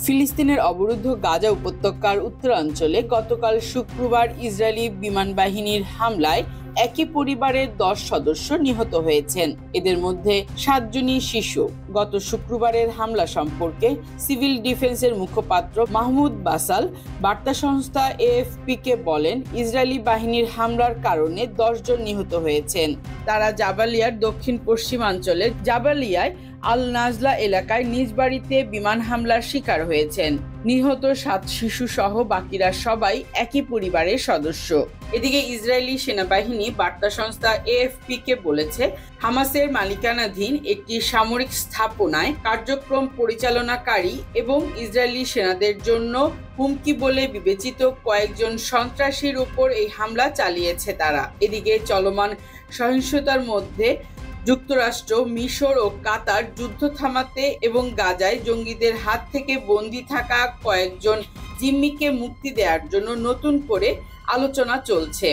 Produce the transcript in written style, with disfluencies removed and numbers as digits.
ফিলিস্তিনের অবরুদ্ধ গাজা উপত্যকার উত্তরাঞ্চলে গতকাল শুক্রবার ইসরায়েলি বিমান বাহিনীর হামলায় একই পরিবারের 10 সদস্য নিহত হয়েছেন। এদের মধ্যে 7 জনই শিশু। গত শুক্রবারের হামলা সম্পর্কে সিভিল ডিফেন্সের মুখপাত্র মাহমুদ বাসাল বার্তা সংস্থা এএফপিকে বলেন, ইসরায়েলি বাহিনীর হামলার কারণে 10 জন নিহত হয়েছেন। তারা জাবালিয়ার দক্ষিণ পশ্চিমাঞ্চলের জাবালিয়ায় আল নাজলা এলাকায় নিজ বাড়িতে বিমান হামলার শিকার হয়েছেন। নিহত 7 শিশু সহ বাকিরা সবাই একই পরিবারের সদস্য। এদিকে ইসরায়েলি সেনাবাহিনী বার্তা সংস্থা এএফপিকে বলেছে, হামাসের মালিকানাধীন একটি সামরিক স্থাপনায় কার্যক্রম পরিচালনাকারী এবং ইসরায়েলি সেনাদের জন্য হুমকি বলে বিবেচিত কয়েকজন সন্ত্রাসীর উপর এই হামলা চালিয়েছে তারা। এদিকে চলমান সহিংসতার মধ্যে যুক্তরাষ্ট্র, মিশর ও কাতার যুদ্ধ থামাতে এবং গাজায় জঙ্গিদের হাত থেকে বন্দী থাকা কয়েকজন জিম্মিকে মুক্তি দেওয়ার জন্য নতুন করে আলোচনা চলছে।